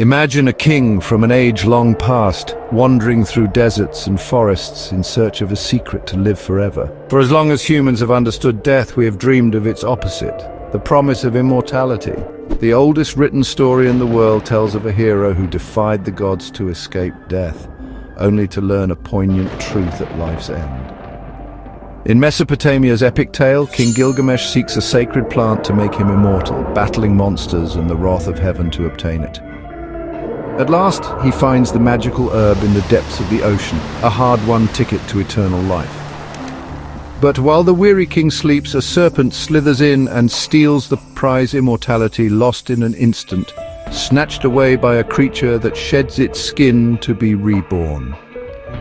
Imagine a king from an age long past, wandering through deserts and forests in search of a secret to live forever. For as long as humans have understood death, we have dreamed of its opposite, the promise of immortality. The oldest written story in the world tells of a hero who defied the gods to escape death, only to learn a poignant truth at life's end. In Mesopotamia's epic tale, King Gilgamesh seeks a sacred plant to make him immortal, battling monsters and the wrath of heaven to obtain it. At last, he finds the magical herb in the depths of the ocean, a hard-won ticket to eternal life. But while the weary king sleeps, a serpent slithers in and steals the prize immortality, lost in an instant, snatched away by a creature that sheds its skin to be reborn.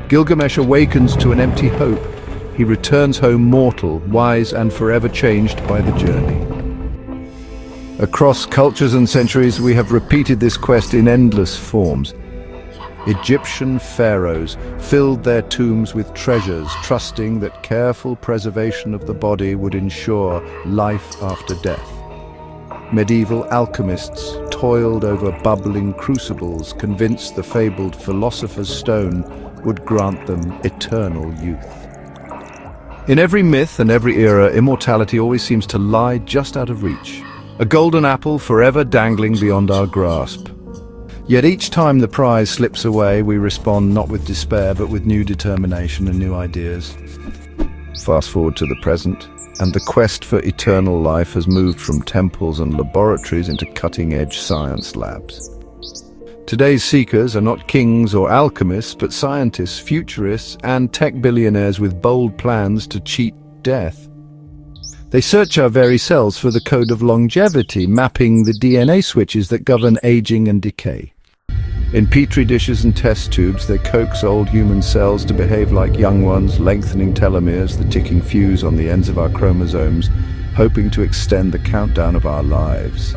Gilgamesh awakens to an empty hope. He returns home mortal, wise and forever changed by the journey. Across cultures and centuries, we have repeated this quest in endless forms. Egyptian pharaohs filled their tombs with treasures, trusting that careful preservation of the body would ensure life after death. Medieval alchemists toiled over bubbling crucibles, convinced the fabled philosopher's stone would grant them eternal youth. In every myth and every era, immortality always seems to lie just out of reach. A golden apple forever dangling beyond our grasp. Yet each time the prize slips away, we respond not with despair, but with new determination and new ideas. Fast forward to the present, and the quest for eternal life has moved from temples and laboratories into cutting-edge science labs. Today's seekers are not kings or alchemists, but scientists, futurists, and tech billionaires with bold plans to cheat death. They search our very cells for the code of longevity, mapping the DNA switches that govern aging and decay. In petri dishes and test tubes, they coax old human cells to behave like young ones, lengthening telomeres, the ticking fuse on the ends of our chromosomes, hoping to extend the countdown of our lives.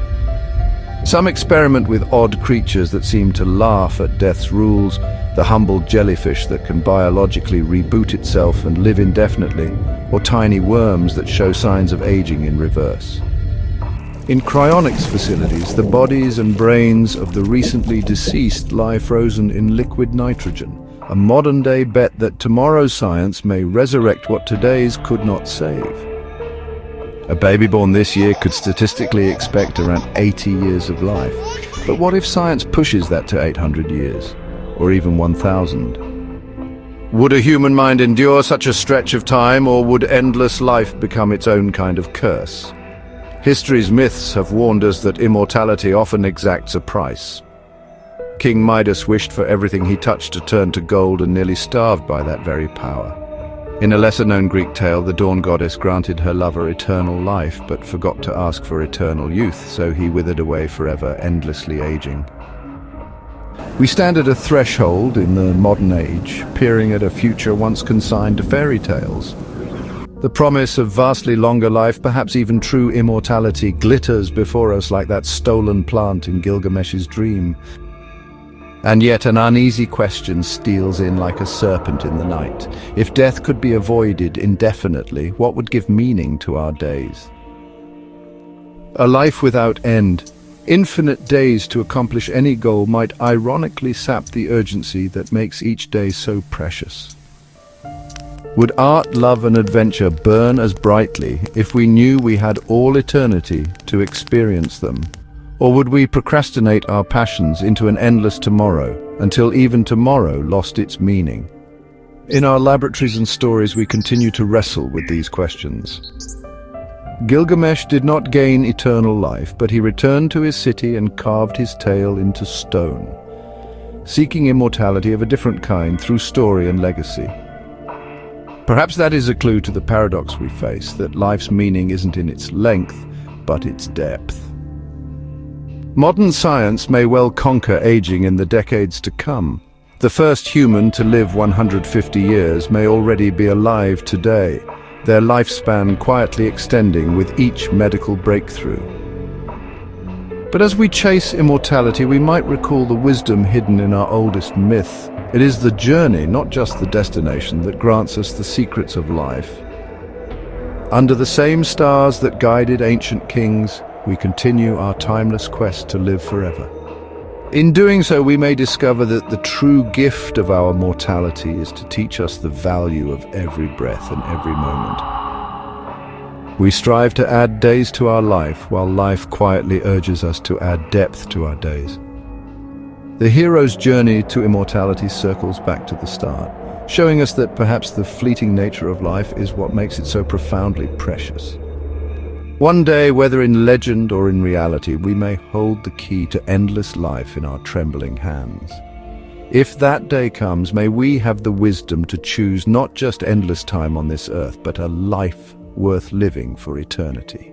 Some experiment with odd creatures that seem to laugh at death's rules, the humble jellyfish that can biologically reboot itself and live indefinitely, or tiny worms that show signs of aging in reverse. In cryonics facilities, the bodies and brains of the recently deceased lie frozen in liquid nitrogen, a modern-day bet that tomorrow's science may resurrect what today's could not save. A baby born this year could statistically expect around 80 years of life. But what if science pushes that to 800 years, or even 1,000? Would a human mind endure such a stretch of time, or would endless life become its own kind of curse? History's myths have warned us that immortality often exacts a price. King Midas wished for everything he touched to turn to gold and nearly starved by that very power. In a lesser-known Greek tale, the dawn goddess granted her lover eternal life, but forgot to ask for eternal youth, so he withered away forever, endlessly aging. We stand at a threshold in the modern age, peering at a future once consigned to fairy tales. The promise of vastly longer life, perhaps even true immortality, glitters before us like that stolen plant in Gilgamesh's dream. And yet an uneasy question steals in like a serpent in the night. If death could be avoided indefinitely, what would give meaning to our days? A life without end, infinite days to accomplish any goal, might ironically sap the urgency that makes each day so precious. Would art, love, and adventure burn as brightly if we knew we had all eternity to experience them? Or would we procrastinate our passions into an endless tomorrow, until even tomorrow lost its meaning? In our laboratories and stories, we continue to wrestle with these questions. Gilgamesh did not gain eternal life, but he returned to his city and carved his tale into stone, seeking immortality of a different kind through story and legacy. Perhaps that is a clue to the paradox we face, that life's meaning isn't in its length, but its depth. Modern science may well conquer aging in the decades to come. The first human to live 150 years may already be alive today, their lifespan quietly extending with each medical breakthrough. But as we chase immortality, we might recall the wisdom hidden in our oldest myth. It is the journey, not just the destination, that grants us the secrets of life. Under the same stars that guided ancient kings, we continue our timeless quest to live forever. In doing so, we may discover that the true gift of our mortality is to teach us the value of every breath and every moment. We strive to add days to our life, while life quietly urges us to add depth to our days. The hero's journey to immortality circles back to the start, showing us that perhaps the fleeting nature of life is what makes it so profoundly precious. One day, whether in legend or in reality, we may hold the key to endless life in our trembling hands. If that day comes, may we have the wisdom to choose not just endless time on this earth, but a life worth living for eternity.